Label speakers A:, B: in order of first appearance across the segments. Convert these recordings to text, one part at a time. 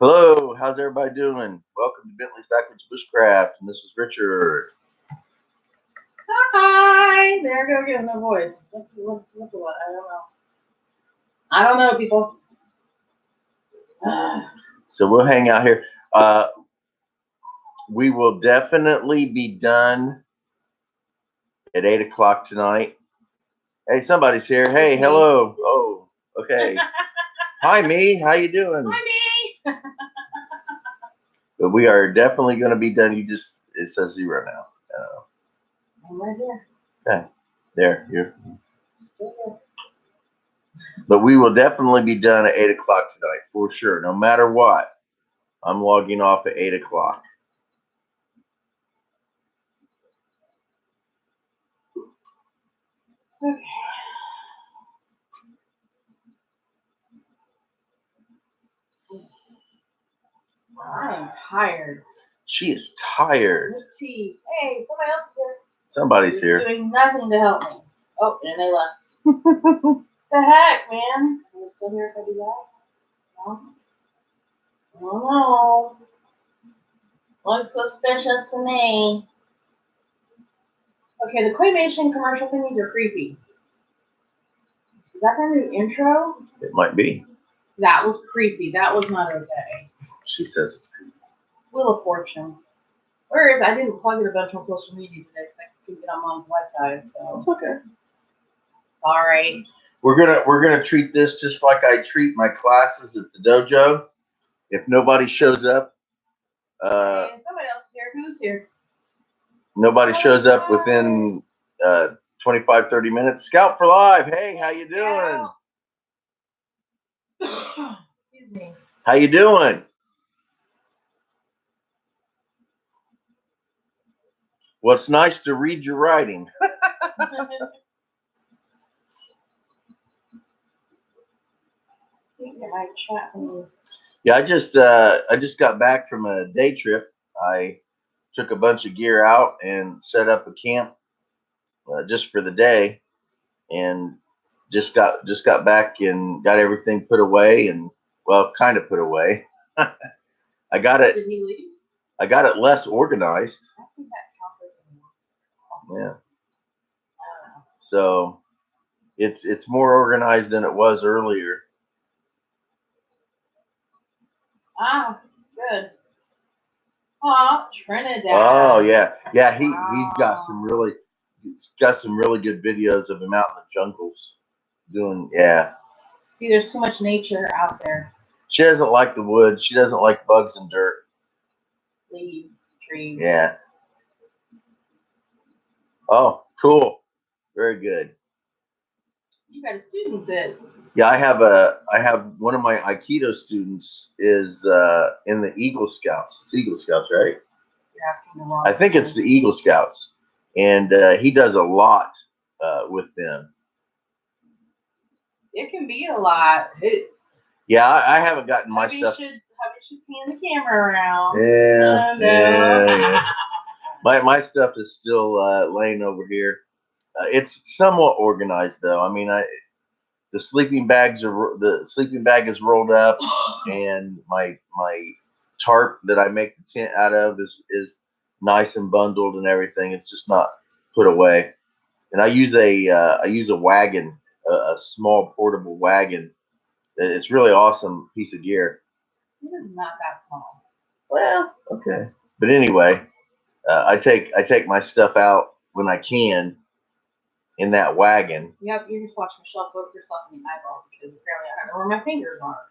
A: Hello, how's everybody doing? Welcome to Bentley's Backwoods Bushcraft, and this is Richard.
B: Hi! There I go again, no voice. What? I don't know, people.
A: So we'll hang out here. We will definitely be done at 8 o'clock tonight. Hey, somebody's here. Hey, hello. Oh, okay. Hi, me. How you doing?
B: Hi, me!
A: But we are definitely going to be done. It says 0 now.
B: I'm right here.
A: Okay. There, here. But we will definitely be done at 8 o'clock tonight, for sure. No matter what, I'm logging off at 8 o'clock.
B: Okay. I am tired.
A: She is tired.
B: This tea. Hey, somebody else is here.
A: Somebody's here.
B: Doing nothing to help me. Oh, and they left. The heck, man? Are we still here if I do that? No? Oh, no. Looks suspicious to me. Okay, the claymation commercial thingies are creepy. Is that their new intro?
A: It might be.
B: That was creepy. That was not okay.
A: She says it's creepy.
B: Wheel of Fortune. Whereas I didn't plug in a bunch on social media today because I couldn't get on Mom's Wi-Fi, so.
A: It's okay.
B: Sorry.
A: We're gonna treat this just like I treat my classes at the dojo. If nobody shows up,
B: Hey, somebody else is here. Who's here?
A: nobody shows up within 25, 30 minutes. Scout for Live. Hey, how you doing?
B: Excuse me.
A: How you doing? Well, it's nice to read your writing. Yeah, I just got back from a day trip. I took a bunch of gear out and set up a camp just for the day, and just got back and got everything put away, and well, kind of put away. I got it.
B: Did he leave?
A: I got it less organized.
B: I think that
A: Yeah. So it's more organized than it was earlier.
B: Ah, good. Oh, Trinidad.
A: Oh yeah, yeah. He's got
B: Wow.
A: some really good videos of him out in the jungles doing. Yeah.
B: See, there's too much nature out there.
A: She doesn't like the woods. She doesn't like bugs and dirt.
B: Leaves, trees.
A: Yeah. Oh, cool. Very good.
B: You got a student that.
A: Yeah, I have one of my Aikido students is in the Eagle Scouts. It's Eagle Scouts, right?
B: You're asking the wrong.
A: I think it's the Eagle Scouts, and he does a lot with them.
B: It can be a lot.
A: Yeah, I haven't gotten my stuff.
B: Hubby should pan the camera around.
A: Yeah,
B: no.
A: yeah. My stuff is still laying over here. It's somewhat organized though. I mean, the sleeping bag is rolled up, and my tarp that I make the tent out of is nice and bundled and everything. It's just not put away. And I use a wagon, a small portable wagon. It's really awesome piece of gear.
B: It is not that small.
A: Well, okay. But anyway, I take my stuff out when I can in that wagon.
B: Yep, you just watch Michelle poke yourself in the eyeball because apparently I don't know where my fingers are.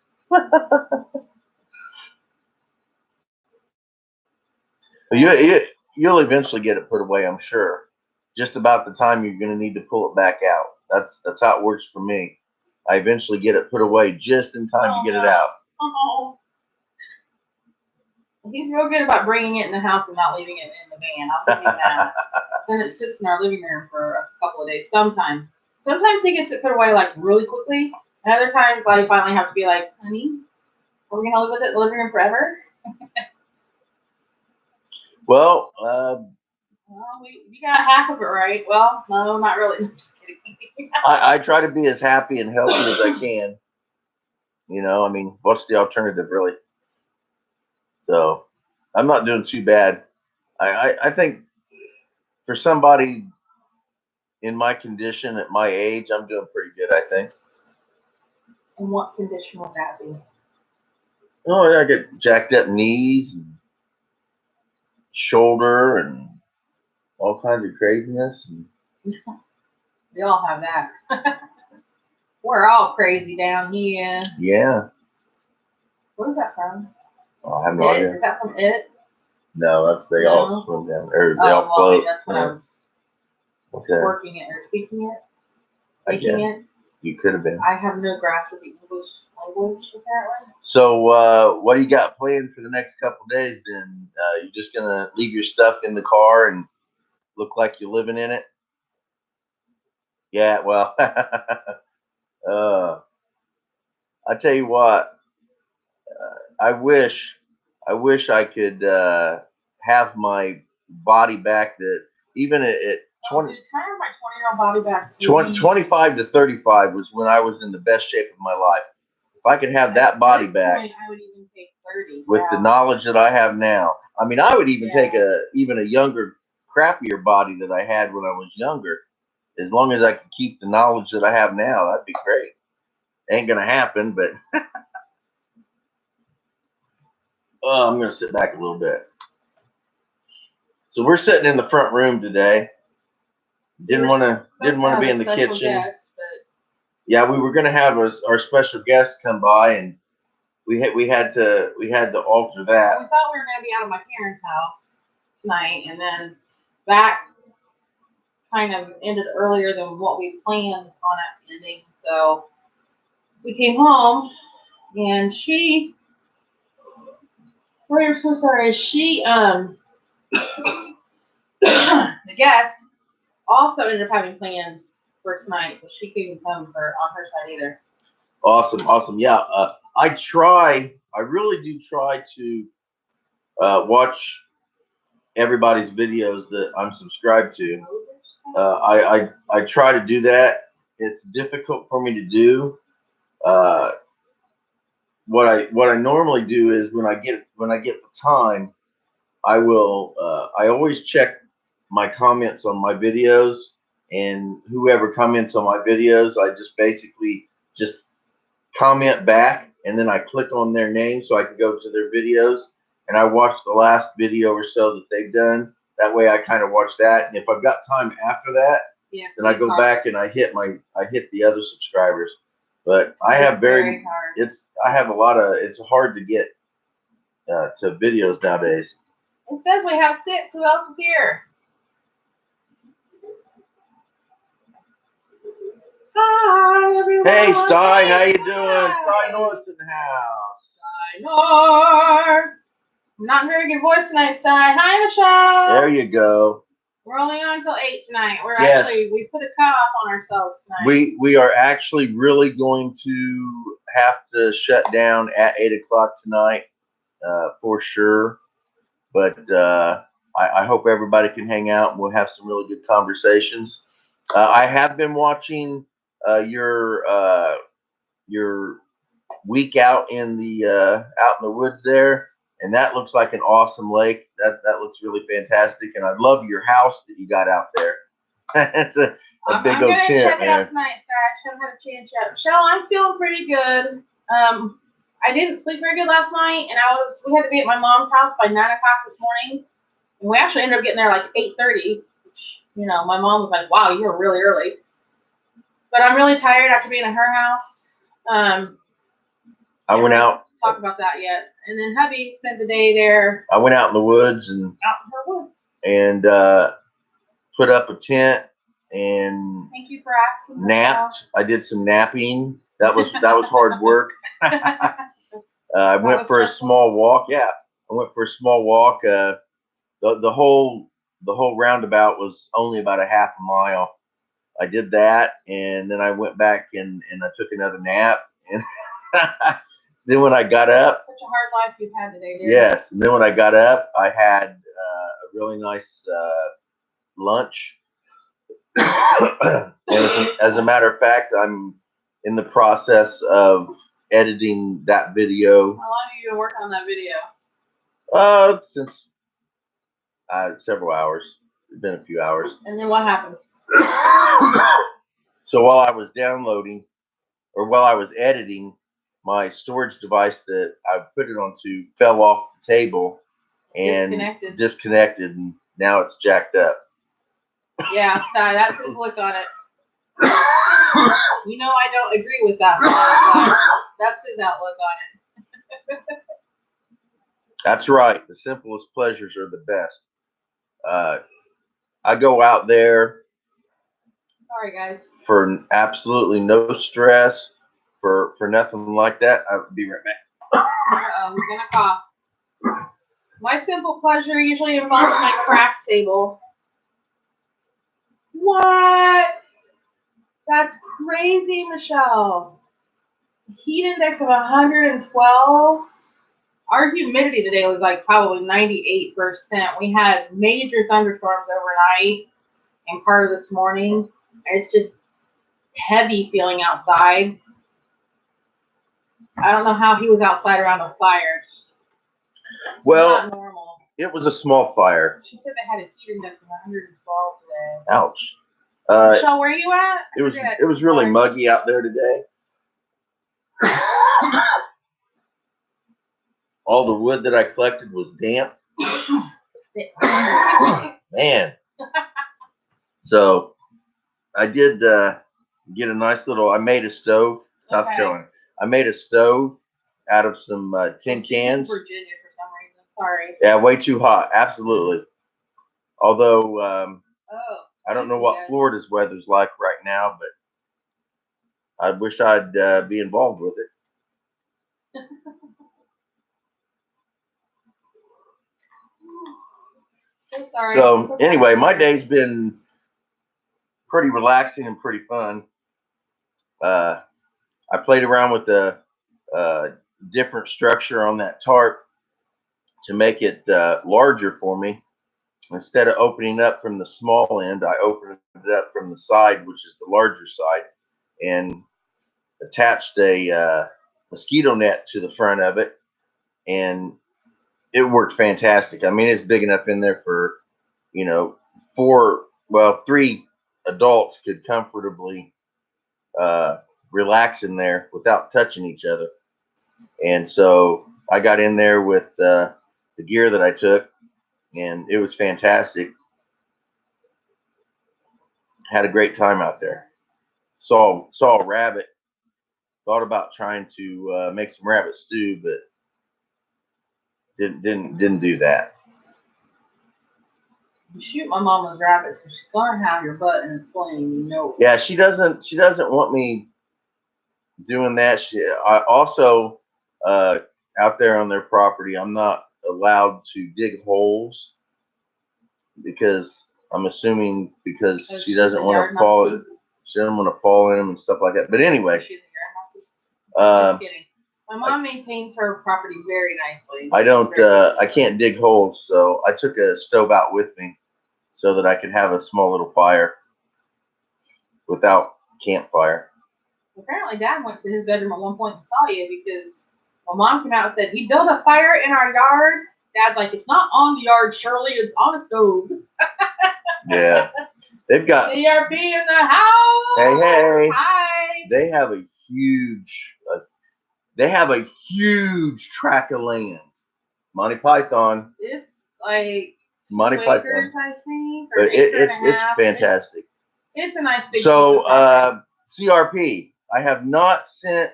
A: You'll eventually get it put away, I'm sure. Just about the time you're going to need to pull it back out. That's how it works for me. I eventually get it put away just in time to get it out.
B: Oh. He's real good about bringing it in the house and not leaving it in the van. I'll give him that. Then it sits in our living room for a couple of days. Sometimes he gets it put away like really quickly. And other times I finally have to be like, honey, are we gonna live with it in the living room forever?
A: Well,
B: you got half of it right. Well, no, not really. I'm just kidding.
A: I try to be as happy and healthy as I can. You know, I mean, what's the alternative, really? So I'm not doing too bad. I think for somebody in my condition at my age, I'm doing pretty good, I think.
B: And what condition would that be?
A: Oh, yeah, I get jacked up knees and shoulder and all kinds of craziness.
B: We all have that. We're all crazy down here.
A: Yeah.
B: What is that from?
A: Oh, I have no idea.
B: Is that from It?
A: No, that's they all swim down, or they all
B: well,
A: float.
B: that's when I was working it or speaking it, making it.
A: You could have been.
B: I have no grasp of the English language apparently.
A: So, what do you got planned for the next couple days? Then you just gonna leave your stuff in the car and look like you're living in it? Yeah. Well, I tell you what. I wish I could have my body back. That even at 20.
B: Dude, can I have my 20-year-old body back?
A: 25 to 35 was when I was in the best shape of my life. If I could have that body back,
B: I would even take 30.
A: with the knowledge that I have now. I mean, I would even take a younger, crappier body that I had when I was younger. As long as I could keep the knowledge that I have now, that'd be great. Ain't gonna happen, but I'm gonna sit back a little bit. So we're sitting in the front room today. Didn't want to be in the kitchen.
B: Guest,
A: yeah, we were gonna have our special guest come by, and we had to alter that.
B: We thought we were gonna be out of my parents' house tonight, and then that kind of ended earlier than what we planned on it ending. So we came home, and we're so sorry. The guest also ended up having plans for tonight, so she couldn't come on her side either.
A: Awesome. Yeah, I really do try to watch everybody's videos that I'm subscribed to. I try to do that. It's difficult for me to do. What I normally do is when I get the time, I will I always check my comments on my videos, and whoever comments on my videos, I just basically just comment back, and then I click on their name so I can go to their videos, and I watch the last video or so that they've done. That way I kind of watch that, and if I've got time after that, then I go back and I hit the other subscribers. But I have it's hard to get to videos nowadays.
B: It says we have 6. Who else is here? Hi, everyone.
A: Hey, Sty, how you doing? Sty North's in the house.
B: Sty North. Not very good voice tonight, Sty. Hi, Michelle.
A: There you go.
B: We're only on until 8 tonight. We put a cutoff on ourselves tonight.
A: We are actually really going to have to shut down at 8 o'clock tonight, for sure. But I hope everybody can hang out and we'll have some really good conversations. I have been watching your week out in the woods there, and that looks like an awesome lake. That looks really fantastic, and I love your house that you got out there. It's a big old tent, man. I'm gonna check it out tonight,
B: Star. I have a chance yet. Michelle, I'm feeling pretty good. I didn't sleep very good last night, and we had to be at my mom's house by 9 o'clock this morning, and we actually ended up getting there like 8:30. You know, my mom was like, "Wow, you were really early." But I'm really tired after being at her house.
A: I went out.
B: Talk about that yet. And then hubby spent the day there.
A: I went out in the woods and put up a tent and
B: thank you for asking.
A: Napped. I did some napping. That was hard work. I went for a small walk. Yeah, I went for a small walk. The whole roundabout was only about a half a mile. I did that, and then I went back and I took another nap. And then when I got up,
B: such a hard life you've had today, dude.
A: Yes, and then when I got up, I had a really nice lunch. As a matter of fact, I'm in the process of editing that video.
B: How long have you been working on that video?
A: Since several hours. It's been a few hours.
B: And then what happened?
A: So while I was downloading, or while I was editing, my storage device that I put it onto fell off the table and disconnected, and now it's jacked up.
B: Yeah, Sty, that's his look on it. You know I don't agree with that, but that's his outlook on it.
A: That's right. The simplest pleasures are the best. I go out there.
B: Sorry, guys.
A: For absolutely no stress, for nothing like that. I'll be right back.
B: We're gonna cough. My simple pleasure usually involves my craft table. What? That's crazy, Michelle. Heat index of 112. Our humidity today was like probably 98%. We had major thunderstorms overnight and part of this morning. It's just heavy feeling outside. I don't know how he was outside around a fire.
A: Well,
B: not normal.
A: It was a small fire.
B: She said they had a heat index of 112 today.
A: Ouch.
B: Michelle, where are you at?
A: It was really muggy out there today. All the wood that I collected was damp. Man. So I did get a nice little. I made a stove. South Carolina. I made a stove out of some tin cans.
B: Virginia for some reason. Sorry.
A: Yeah, way too hot. Absolutely. Although I don't know what Florida's weather's like right now, but I wish I'd be involved with it.
B: So sorry.
A: So anyway, my day's been pretty relaxing and pretty fun. I played around with the different structure on that tarp to make it larger for me. Instead of opening up from the small end, I opened it up from the side, which is the larger side, and attached a mosquito net to the front of it, and it worked fantastic. I mean, it's big enough in there for, 3 adults could comfortably relax in there without touching each other. And so I got in there with the gear that I took, and it was fantastic. Had a great time out there. Saw a rabbit. Thought about trying to make some rabbit stew, but didn't do that.
B: You shoot my mama's rabbit, so she's gonna have your butt in a sling.
A: Yeah, she doesn't want me doing that. I also out there on their property, I'm not allowed to dig holes because I'm assuming because she doesn't want to fall. She doesn't want to fall in them and stuff like that. But anyway,
B: just kidding. My mom maintains her property very nicely.
A: So I don't. I can't dig holes, so I took a stove out with me so that I could have a small little fire without campfire.
B: Apparently, Dad went to his bedroom at one point and saw you because my mom came out and said he built a fire in our yard. Dad's like, it's not on the yard, Shirley. It's on a stove.
A: Yeah, they've got
B: CRP in the house.
A: Hey.
B: Hi.
A: They have a huge. They have a huge tract of land. Monty Python.
B: It's like
A: Monty Python,
B: I think.
A: But it's fantastic.
B: It's a nice big.
A: So CRP, I have not sent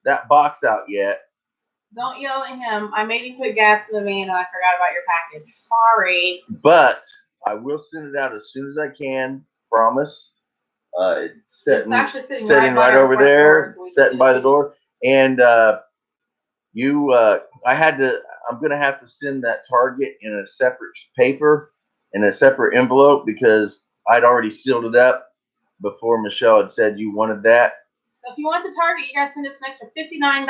A: that box out yet.
B: Don't yell at him. I made him put gas in the van and I forgot about your package. Sorry.
A: But I will send it out as soon as I can. Promise. It's sitting right over there, sitting by the door. And I'm gonna have to send that target in a separate paper, in a separate envelope, because I'd already sealed it up before Michelle had said you wanted that.
B: So if you want the target, you gotta send us an extra $59.99.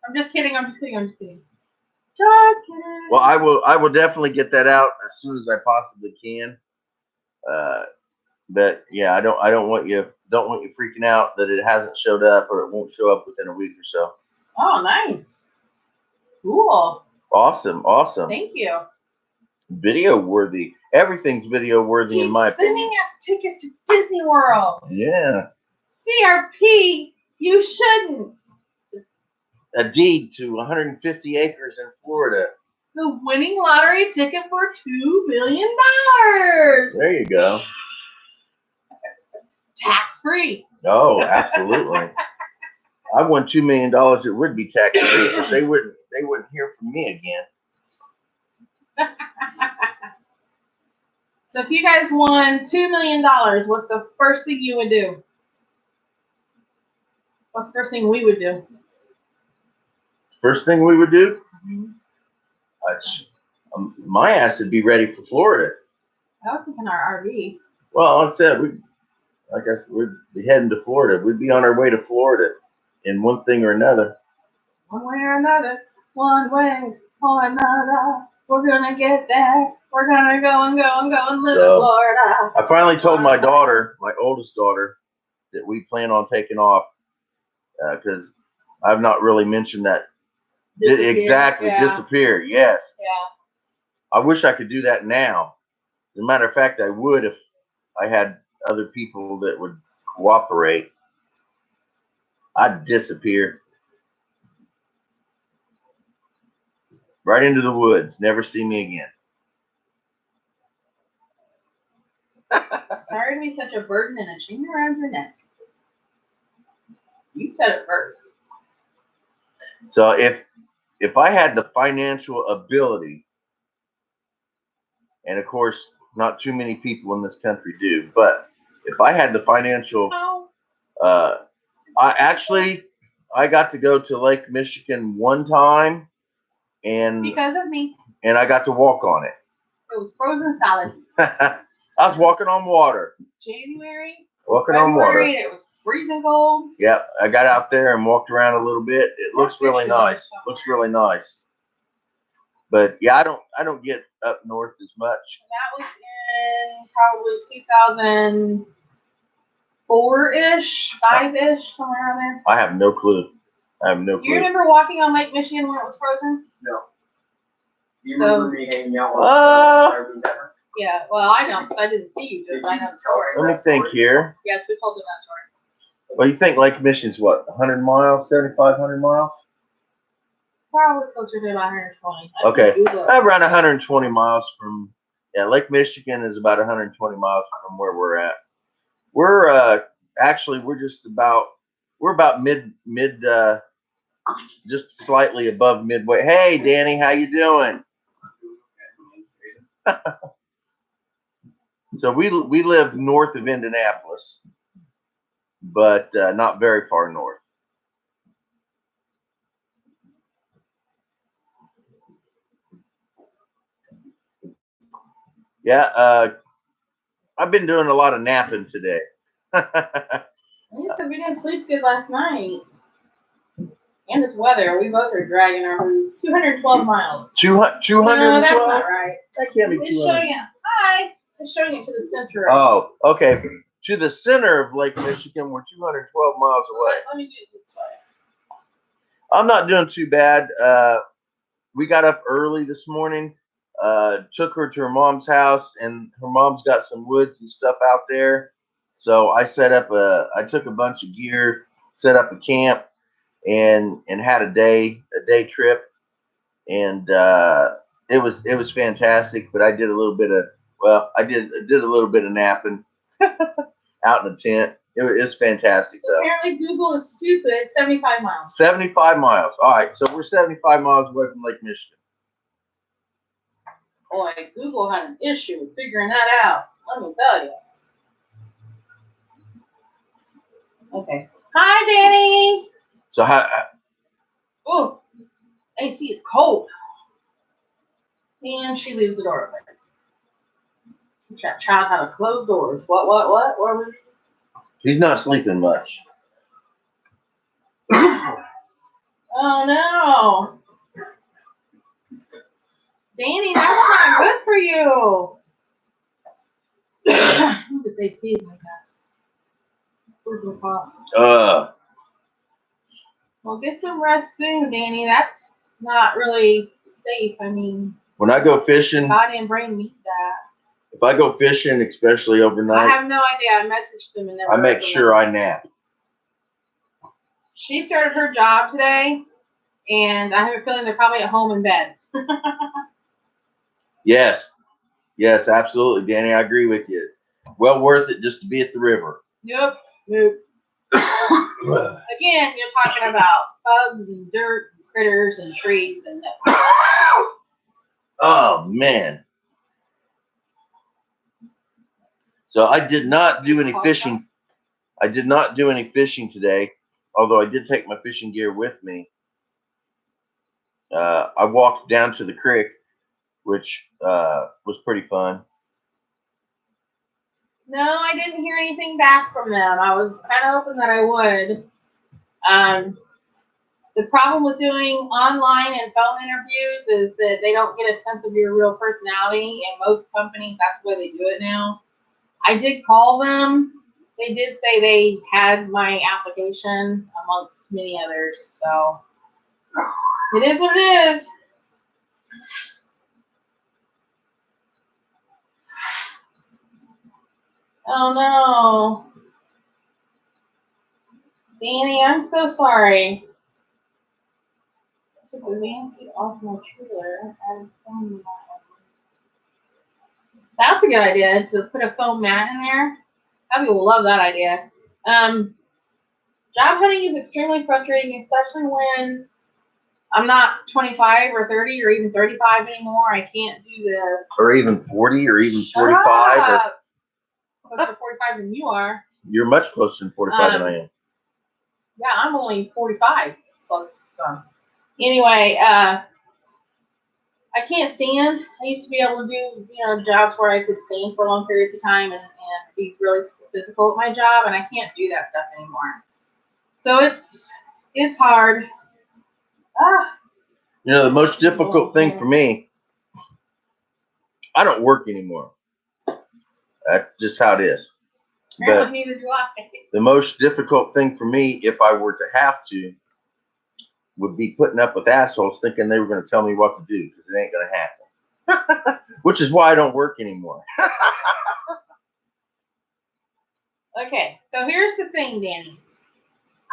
B: I'm just kidding. Just kidding.
A: Well, I will definitely get that out as soon as I possibly can. But yeah, I don't want you freaking out that it hasn't showed up or it won't show up within a week or so.
B: Oh, nice. Cool.
A: Awesome, awesome.
B: Thank you.
A: Video worthy. Everything's video worthy in my
B: He's sending
A: opinion.
B: us tickets to Disney World.
A: Yeah.
B: CRP, you shouldn't.
A: A deed to 150 acres in Florida.
B: The winning lottery ticket for $2 million.
A: There you go.
B: Tax free.
A: Oh, absolutely. I won $2 million. It would be tax free because they wouldn't hear from me again.
B: So if you guys won $2 million, what's the first thing you would do? What's the first thing we would do?
A: First thing we would do? My ass would be ready for Florida.
B: I was thinking our RV.
A: Well, like I said, I guess we'd be heading to Florida. We'd be on our way to Florida in one thing or another.
B: One way or another. One way or another. We're going to get there. We're going to go and go and go and live in Florida.
A: I finally told my daughter, my oldest daughter, that we plan on taking off because I've not really mentioned that.
B: Disappear.
A: Exactly,
B: Yeah.
A: disappear, yes.
B: Yeah.
A: I wish I could do that now. As a matter of fact, I would if I had other people that would cooperate. I'd disappear. Right into the woods. Never see me again.
B: Sorry to be such a burden and a chain around your neck. You said it first.
A: So if I had the financial ability, and of course, not too many people in this country do, but if I had the financial, I got to go to Lake Michigan one time, and
B: because of me,
A: and I got to walk on it.
B: It was frozen solid.
A: I was walking on water.
B: January.
A: Walking on water.
B: And it was freezing cold.
A: Yep, I got out there and walked around a little bit. It looks really nice. Looks really nice. But yeah, I don't get up north as much.
B: That was in probably 2004-ish, 5-ish, somewhere around there.
A: I have no clue. I have no clue.
B: You remember walking on Lake Michigan when it was frozen?
C: No. Do you remember me hanging out with
B: Yeah, well, I know, because I didn't see you do it, but I know the story.
A: Let me think here.
B: Yes, we told them that story.
A: Well, you think Lake Michigan's what, 100 miles, 7,500 miles?
B: Probably closer to about 120.
A: Okay, around 120 miles from, Lake Michigan is about 120 miles from where we're at. We're actually, we're about mid, just slightly above midway. Hey, Danny, how you doing? So we live north of Indianapolis, but not very far north. Yeah, I've been doing a lot of napping today.
B: We didn't sleep good last night. And this weather, we both are dragging our boots. 212 miles.
A: 212?
B: No, that's not right.
A: That can't be 200.
B: It's showing it. Hi. It's showing it to the center.
A: Oh, okay. To the center of Lake Michigan, we're 212 miles away.
B: Let me do it this way.
A: I'm not doing too bad. We got up early this morning. Took her to her mom's house, and her mom's got some woods and stuff out there. So I I took a bunch of gear, set up a camp, and had a day trip, and it was fantastic. But I did a little bit of I did a little bit of napping out in the tent. It was fantastic though.
B: Apparently Google is stupid. 75 miles.
A: 75 miles. All right, so we're 75 miles away from Lake Michigan.
B: Boy, Google had an issue with figuring that out. Let me tell you. Okay. Hi, Danny.
A: So how?
B: Oh, AC is cold. And she leaves the door open. Teach that child how to close doors. What were we?
A: He's not sleeping much.
B: Oh no. Danny, that's not good for you. This AC is like this. Well, get some rest soon, Danny. That's not really safe. I mean,
A: When I go fishing,
B: goddamn brain need that.
A: if I go fishing, especially
B: I
A: overnight,
B: have no idea. I messaged them and never.
A: I make
B: heard from
A: sure
B: them.
A: I nap.
B: She started her job today, and I have a feeling they're probably at home in bed.
A: Yes, yes, absolutely, Danny. I agree with you. Well worth it just to be at the river.
B: Nope. Again, you're talking about bugs and dirt and critters and trees and
A: Oh man. So I did not do any fishing. I did not do any fishing today, although I did take my fishing gear with me. I walked down to the creek, which was pretty fun.
B: No, I didn't hear anything back from them. I was kind of hoping that I would. The problem with doing online and phone interviews is that they don't get a sense of your real personality, and most companies, that's the way they do it now. I did call them. They did say they had my application amongst many others, so it is what it is. Oh no. Danny, I'm so sorry. I took the van seat off my trailer and foam mat. That's a good idea, to put a foam mat in there. Abby will love that idea. Job hunting is extremely frustrating, especially when I'm not 25 or 30 or even 35 anymore. I can't do the...
A: Or even 40 or even
B: Shut
A: 45.
B: up. Closer to 45 than you are.
A: You're much closer than 45 than I am.
B: Yeah, I'm only 45 plus some. Anyway, I can't stand. I used to be able to do, jobs where I could stand for long periods of time and be really physical at my job, and I can't do that stuff anymore. So it's hard.
A: The most difficult thing for me, I don't work anymore. That's just how it is. But
B: Neither do I.
A: the most difficult thing for me, if I were to have to, would be putting up with assholes thinking they were going to tell me what to do, because it ain't going to happen. Which is why I don't work anymore.
B: Okay, so here's the thing, Danny.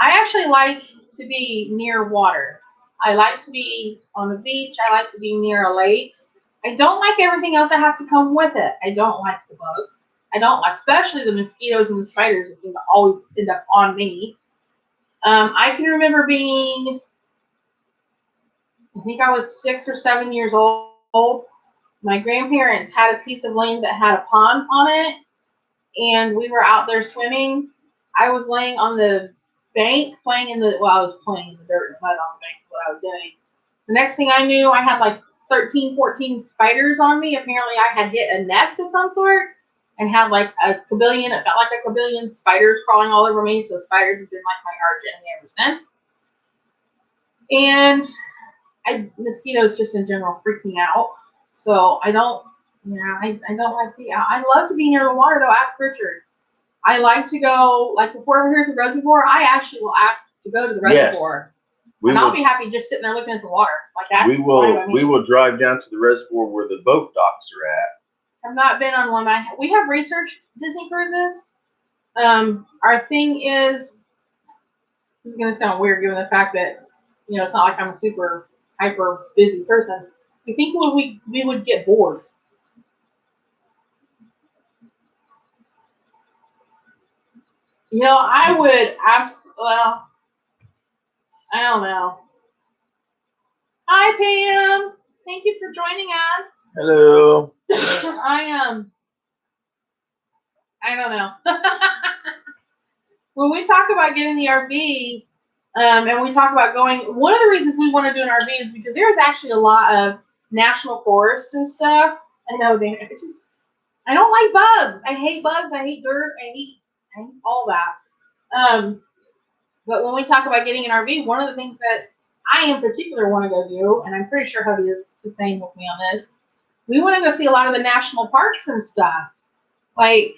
B: I actually like to be near water. I like to be on the beach. I like to be near a lake. I don't like everything else that has to come with it. I don't like the bugs. I don't, especially the mosquitoes and the spiders that seem to always end up on me. I can remember being, I think I was 6 or 7 years old. My grandparents had a piece of land that had a pond on it, and we were out there swimming. I was laying on the bank playing in the, I was playing in the dirt and mud on the bank is what I was doing. The next thing I knew, I had like 13, 14 spiders on me. Apparently I had hit a nest of some sort and had like a kabillion, it felt like a kabillion spiders crawling all over me. So spiders have been like my arch enemy ever since. And mosquitoes just in general freak me out. So I don't, I don't like to be out. I love to be near the water though. Ask Richard. I like to go, like if we're here at the reservoir, I actually will ask to go to the reservoir. And I'll be happy just sitting there looking at the water. Like that's
A: we will drive down to the reservoir where the boat docks are at.
B: I've not been on one, but we have researched Disney cruises. Our thing is, this is gonna sound weird given the fact that, it's not like I'm a super hyper busy person. We think we would get bored. I would well, I don't know. Hi, Pam. Thank you for joining us.
A: Hello.
B: I don't know. When we talk about getting the RV, and we talk about going, one of the reasons we want to do an RV is because there's actually a lot of national forests and stuff. I know, Dan. I don't like bugs. I hate bugs. I hate dirt. I hate all that. But when we talk about getting an RV, one of the things that I in particular want to go do, and I'm pretty sure hubby is the same with me on this, we want to go see a lot of the national parks and stuff. Like,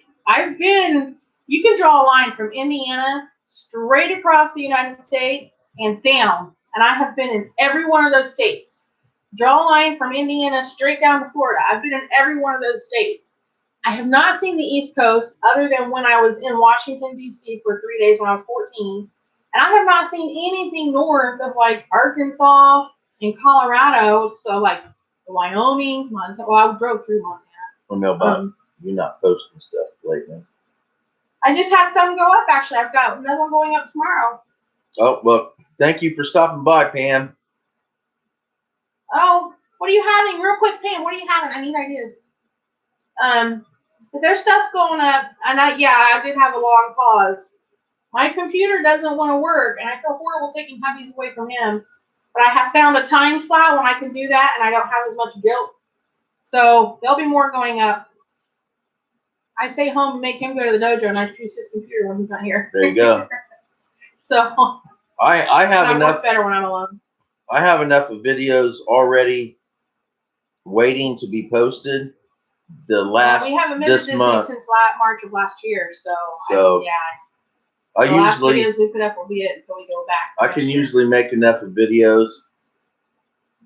B: you can draw a line from Indiana straight across the United States and down and I have been in every one of those states. Draw a line from Indiana straight down to Florida. I've been in every one of those states. I have not seen the East Coast other than when I was in Washington, D.C. for 3 days when I was 14. And I have not seen anything north of like Arkansas and Colorado. So like Wyoming, Montana. Well, I drove through Montana.
A: Well, no, but you're not posting stuff lately.
B: I just had some go up, actually. I've got another one going up tomorrow.
A: Oh, well, thank you for stopping by, Pam.
B: Oh, what are you having? Real quick, Pam, what are you having? I need ideas. But there's stuff going up, and I did have a long pause. My computer doesn't want to work, and I feel horrible taking hubbies away from him. But I have found a time slot when I can do that, and I don't have as much guilt. So there'll be more going up. I stay home and make him go to the dojo, and I use his computer when he's not here.
A: There you go.
B: So
A: I have enough.
B: Work better when I'm alone.
A: I have enough of videos already waiting to be posted.
B: We haven't been to Disney since March of last year, so
A: I usually
B: videos we put up will be it until we go back.
A: I can usually make enough of videos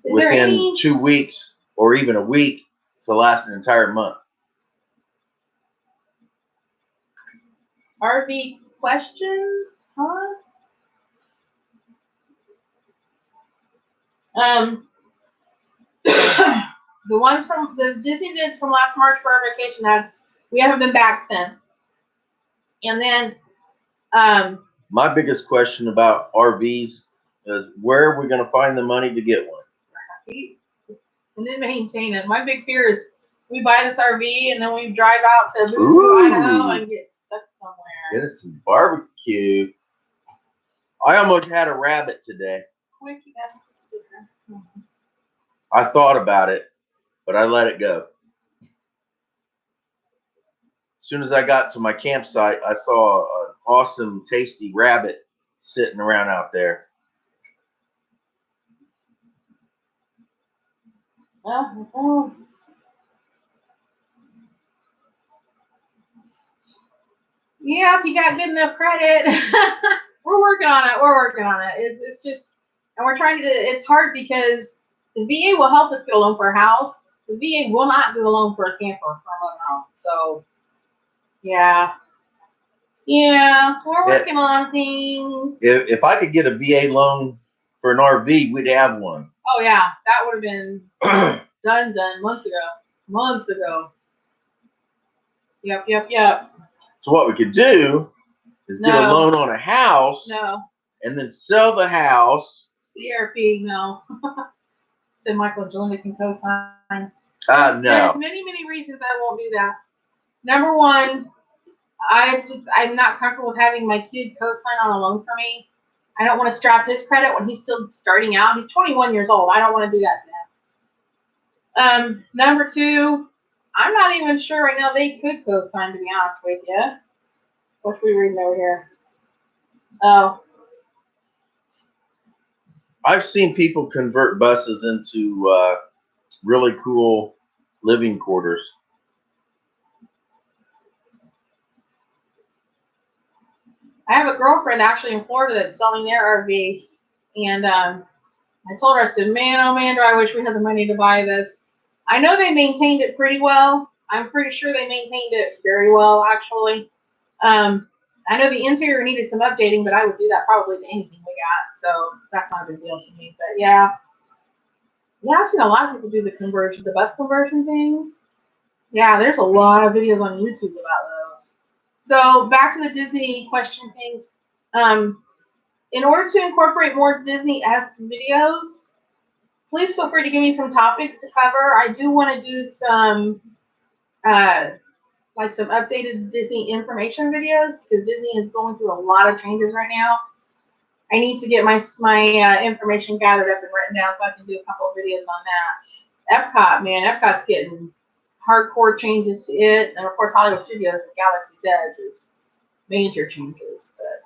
A: within 2 weeks or even a week to last an entire month.
B: RV questions, huh? The ones from the Disney vids from last March for our vacation, we haven't been back since. And then
A: my biggest question about RVs is where are we going to find the money to get one?
B: And then maintain it. My big fear is we buy this RV and then we drive out to Idaho and get stuck somewhere.
A: Get us some barbecue. I almost had a rabbit today. I thought about it, but I let it go. As soon as I got to my campsite, I saw an awesome, tasty rabbit sitting around out there.
B: Yeah, if you got good enough credit. We're working on it. It's just, and we're trying to, it's hard because the VA will help us get a loan for a house. The VA will not do a loan for a camper for a loan home. So, yeah, we're working on things.
A: If I could get a VA loan for an RV, we'd have one.
B: Oh, yeah, that would have been done months ago. Yep.
A: So what we could do is get a loan on a house.
B: No.
A: And then sell the house.
B: CRP, no. So Michael and Jolinda can co-sign.
A: No.
B: There's many reasons I won't do that. Number one, I'm not comfortable with having my kid co-sign on a loan for me. I don't want to strap his credit when he's still starting out. He's 21 years old. I don't want to do that to him. Number two, I'm not even sure right now they could co-sign, to be honest with you. What are we reading over here? Oh.
A: I've seen people convert buses into really cool living quarters.
B: I have a girlfriend actually in Florida that's selling their RV, and I told her, I said, man, oh man, do I wish we had the money to buy this. I know they maintained it pretty well. I'm pretty sure they maintained it very well, actually. I know the interior needed some updating, but I would do that probably to anything we got, so that's not a big deal to me. But yeah, I've seen a lot of people do the bus conversion things. Yeah, there's a lot of videos on YouTube about those. So back to the Disney question things. In order to incorporate more Disney-esque videos, please feel free to give me some topics to cover. I do want to do some some updated Disney information videos because Disney is going through a lot of changes right now. I need to get my information gathered up and written down so I can do a couple of videos on that. Epcot, man, Epcot's getting hardcore changes to it, and of course Hollywood Studios with Galaxy's Edge is major changes. But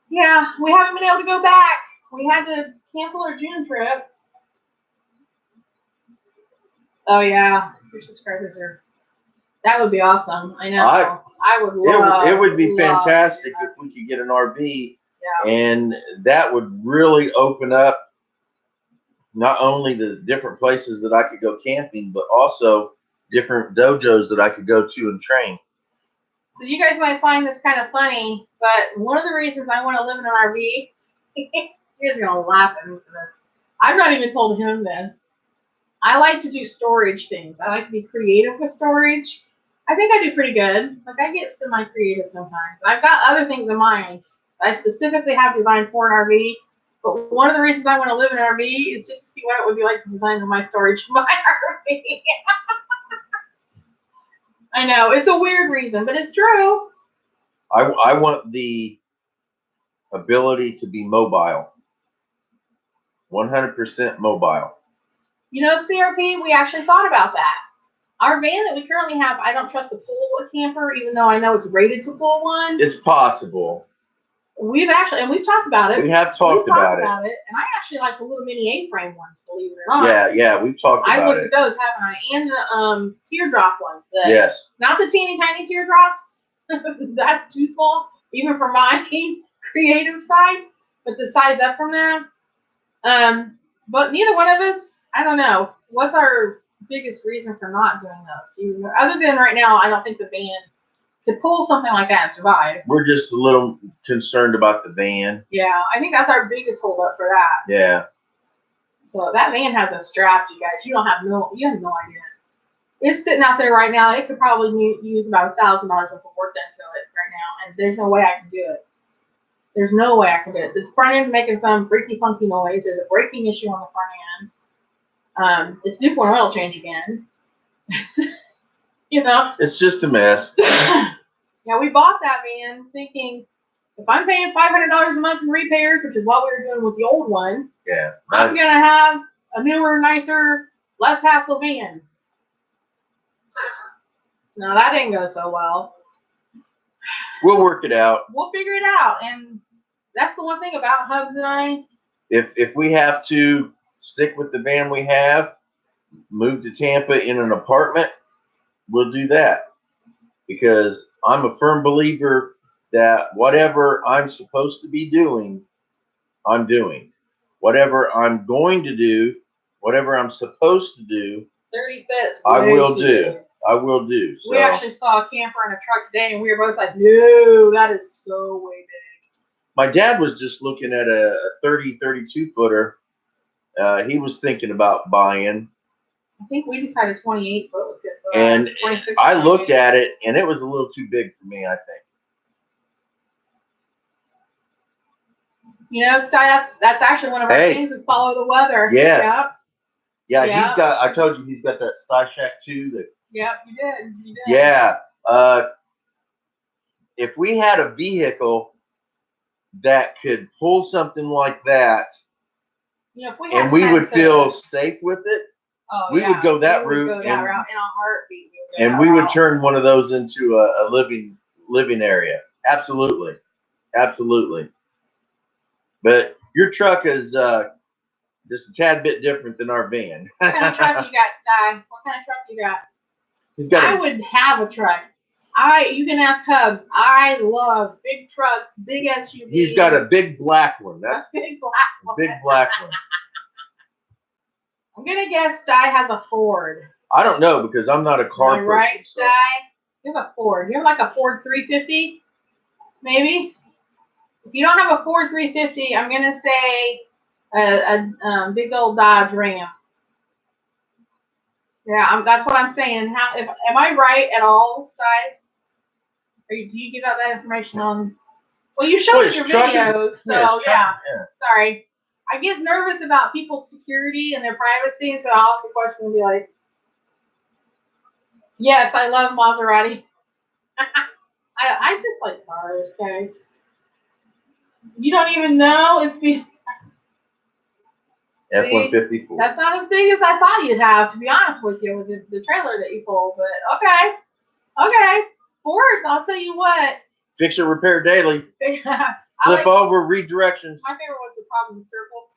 B: yeah, we haven't been able to go back. We had to cancel our June trip. Oh yeah, your subscribers are. That would be awesome. I know. I would love.
A: It would be fantastic if we could get an RV
B: Yeah.
A: And that would really open up not only the different places that I could go camping, but also different dojos that I could go to and train.
B: So you guys might find this kind of funny, but one of the reasons I want to live in an RV, you're just gonna laugh at me for this. I've not even told him this. I like to do storage things. I like to be creative with storage. I think I do pretty good. Like I get semi-creative sometimes. I've got other things in mind that I specifically have designed for an RV. But one of the reasons I want to live in an RV is just to see what it would be like to design my storage for my RV. I know it's a weird reason, but it's true.
A: I want the ability to be mobile, 100% mobile.
B: You know, CRP, we actually thought about that. Our van that we currently have, I don't trust to pull a camper, even though I know it's rated to pull one.
A: It's possible.
B: We've talked about it.
A: We have talked about it.
B: And I actually like the little mini A-frame ones, believe it or not.
A: Yeah, we've talked about it.
B: I looked at those, haven't I? And the teardrop ones.
A: Yes.
B: Not the teeny tiny teardrops. That's too small, even for my creative side. But the size up from there. But neither one of us, I don't know. What's our biggest reason for not doing those? Other than right now, I don't think the van could pull something like that and survive.
A: We're just a little concerned about the van.
B: Yeah, I think that's our biggest holdup for that.
A: Yeah.
B: So that van has a strap, you guys. You have no idea. It's sitting out there right now. It could probably use about $1,000 worth of work done to it right now, and there's no way I can do it. There's no way I can do it. The front end's making some freaky funky noise. There's a braking issue on the front end. It's due for an oil change again.
A: It's just a mess.
B: Yeah, we bought that van thinking if I'm paying $500 a month in repairs, which is what we were doing with the old one, I'm gonna have a newer, nicer, less hassle van. No, that didn't go so well.
A: We'll work it out.
B: We'll figure it out, and that's the one thing about Hubs and I.
A: If we have to stick with the van we have, move to Tampa in an apartment, we'll do that. Because I'm a firm believer that whatever I'm supposed to be doing, I'm doing. Whatever I'm going to do, whatever I'm supposed to do,
B: 30 fits.
A: I will do. I will do. So.
B: We actually saw a camper in a truck today, and we were both like, no, that is so way big.
A: My dad was just looking at a 32 footer. He was thinking about buying.
B: I think we decided 28 foot was good for
A: us. And
B: 26,
A: I looked at it, and it was a little too big for me, I think.
B: You know, that's actually one of our things is follow the weather.
A: Yes.
B: Yep.
A: Yeah, he's got, I told you, he's got that Sky Shack too.
B: Yep, you did. You did.
A: Yeah. If we had a vehicle that could pull something like that, and we would feel safe with it, we would go that route.
B: Go that route in a heartbeat.
A: And we would turn one of those into a living area. Absolutely. Absolutely. But your truck is just a tad bit different than our van.
B: What kind of truck you got, Sty? What kind of truck you got? I would have a truck. You can ask Hubs. I love big trucks, big SUVs.
A: He's got a big black one.
B: That's a big black one.
A: Big black one.
B: I'm gonna guess Sty has a Ford.
A: I don't know because I'm not a car person.
B: Right, Sty? You have a Ford. You have like a Ford 350, maybe. If you don't have a Ford 350, I'm gonna say a big old Dodge Ram. Yeah, that's what I'm saying. Am I right at all, Sty? Do you give out that information on? Well, you showed us your videos, so yeah. Sorry, I get nervous about people's security and their privacy, so I'll ask the question and be like, "Yes, I love Maserati." I just like cars, guys. You don't even know it's
A: F-150 Ford.
B: That's not as big as I thought you'd have, to be honest with you, with the trailer that you pulled. But okay, Ford. I'll tell you what.
A: Fix it, repair daily. Flip over, redirections.
B: My favorite was the problem circle.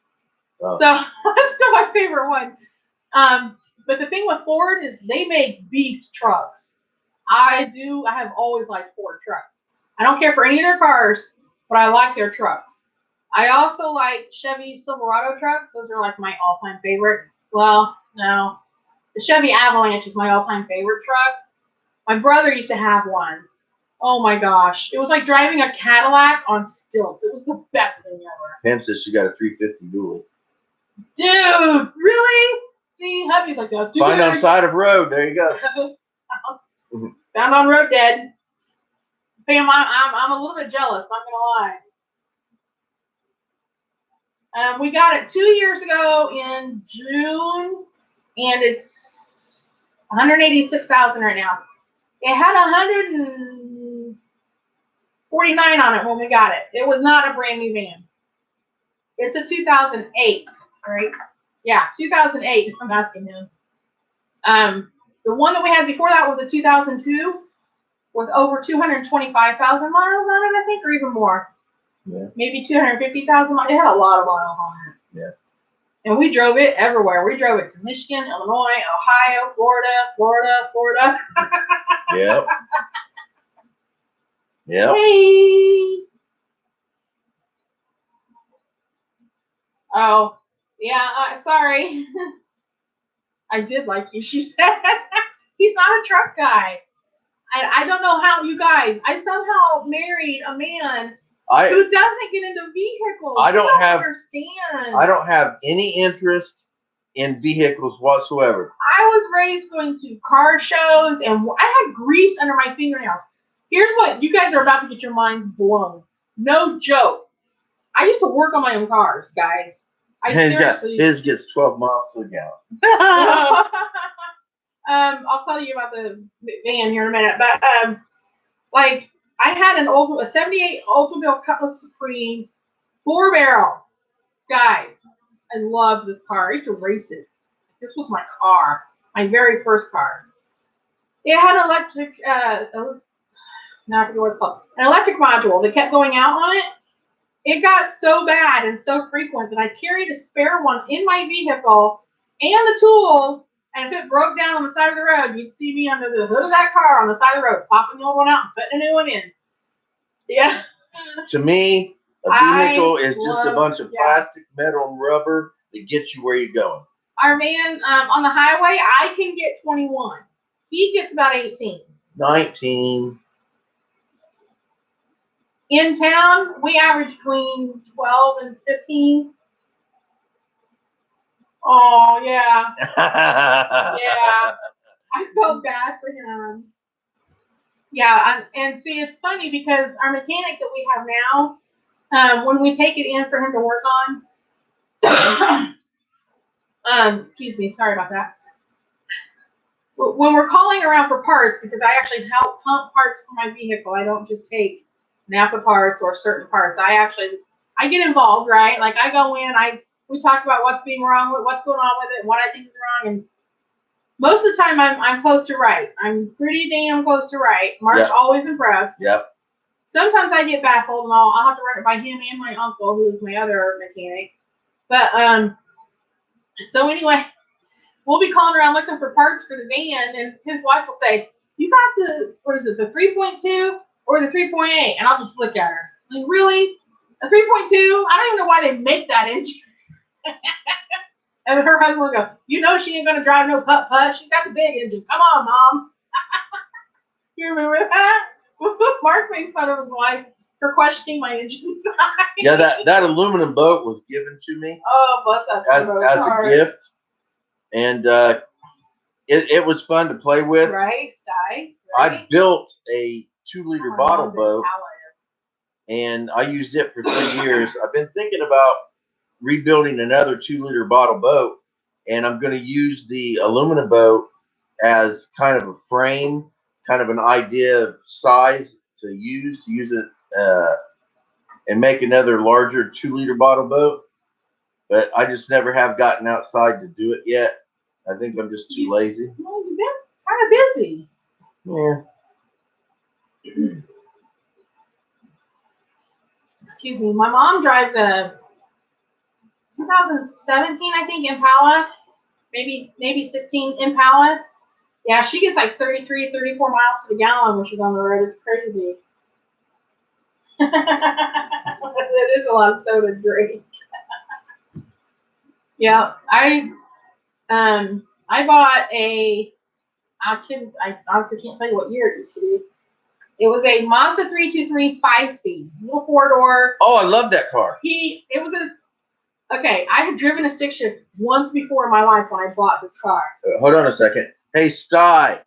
A: Oh.
B: So that's still my favorite one. But the thing with Ford is they make beast trucks. I have always liked Ford trucks. I don't care for any of their cars. but I like their trucks. I also like Chevy Silverado trucks. Those are like my all-time favorite. Well, no. The Chevy Avalanche is my all-time favorite truck. My brother used to have one. Oh my gosh. It was like driving a Cadillac on stilts. It was the best thing ever.
A: Pam says she got a 350 dually.
B: Dude, really? See, hubby's like that.
A: Find on side of road. There you go.
B: Found on road dead. Pam, I'm a little bit jealous, not gonna lie. We got it 2 years ago in June, and it's 186,000 right now. It had 149 on it when we got it. It was not a brand new van. It's a 2008, right? Yeah, 2008. I'm asking him. The one that we had before that was a 2002 with over 225,000 miles on it, I think, or even more.
A: Yeah.
B: Maybe 250,000 miles. It had a lot of miles on it.
A: Yeah.
B: And we drove it everywhere. We drove it to Michigan, Illinois, Ohio, Florida.
A: Yep. Yep.
B: Hey. Oh, yeah. Sorry. I did like you. She said he's not a truck guy. I don't know how, you guys. I somehow married a man who doesn't get into vehicles.
A: I don't
B: understand.
A: I don't have any interest in vehicles whatsoever.
B: I was raised going to car shows, and I had grease under my fingernails. Here's what, you guys are about to get your minds blown. No joke. I used to work on my own cars, guys.
A: His gets 12 miles to the gallon.
B: I'll tell you about the van here in a minute, but like I had a 78 Oldsmobile Cutlass Supreme 4-barrel. Guys, I loved this car. I used to race it. This was my car, my very first car. It had electric, now I forget what it's called, an electric module that kept going out on it. It got so bad and so frequent that I carried a spare one in my vehicle and the tools. And if it broke down on the side of the road, you'd see me under the hood of that car on the side of the road, popping the old one out and putting a new one in. Yeah.
A: To me, a vehicle is just a bunch of plastic, metal, and rubber that gets you where you're going.
B: Our man on the highway, I can get 21. He gets about 18.
A: 19.
B: In town, we average between 12 and 15. Oh, yeah. Yeah. I felt bad for him. Yeah, and see, it's funny because our mechanic that we have now, when we take it in for him to work on, excuse me, sorry about that. When we're calling around for parts, because I actually help pump parts for my vehicle, I don't just take Napa parts or certain parts. I get involved, right? Like I go in, we talk about what's being wrong with, what's going on with it, and what I think is wrong, and most of the time I'm close to right. I'm pretty damn close to right. Mark's always impressed.
A: Yep.
B: Sometimes I get baffled, and I'll have to run it by him and my uncle, who is my other mechanic. But so anyway, we'll be calling around looking for parts for the van, and his wife will say, "You got the 3.2 or the 3.8?" And I'll just look at her like, "Really? A 3.2? I don't even know why they make that engine." And her husband will go, "You know she ain't gonna drive no putt-putt. She's got the big engine. Come on, Mom." You remember that? Mark makes fun of his wife for questioning my engine size.
A: Yeah, that aluminum boat was given to me.
B: Oh, bless that
A: as a gift, and it was fun to play with.
B: Right, Sty.
A: Right?
B: Right?
A: I built a 2-liter bottle boat, and I used it for 3 years. I've been thinking about rebuilding another 2-liter bottle boat, and I'm going to use the aluminum boat as kind of a frame, kind of an idea of size to use it and make another larger 2-liter bottle boat. But I just never have gotten outside to do it yet. I think I'm just too lazy.
B: Well, you've been kind of busy.
A: Yeah.
B: Excuse me. My mom drives a 2017, I think, Impala. Maybe 16 Impala. Yeah, she gets like 33, 34 miles to the gallon when she's on the road. It's crazy. It is a lot of soda to drink. Yeah, I bought a. I honestly can't tell you what year it used to be. It was a Mazda 323 5-speed, little 4-door.
A: Oh, I love that car.
B: Okay, I had driven a stick shift once before in my life when I bought this car.
A: Hold on a second. Hey, Sty.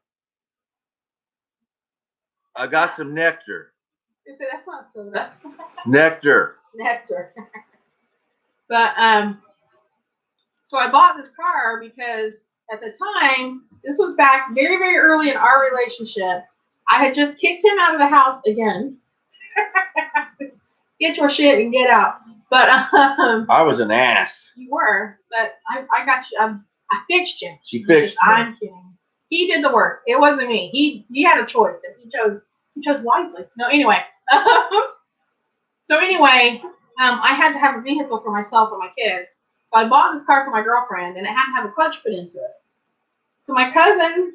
A: I got some nectar.
B: I said, that's not soda.
A: It's nectar.
B: It's nectar. But, so I bought this car because at the time, this was back very, very early in our relationship. I had just kicked him out of the house again. Get your shit and get out. But
A: I was an ass.
B: You were, but I got you. I fixed you.
A: She fixed me.
B: I'm kidding. He did the work. It wasn't me. He had a choice, and he chose wisely. No, anyway. So anyway, I had to have a vehicle for myself and my kids. So I bought this car for my girlfriend, and it had to have a clutch put into it. So my cousin,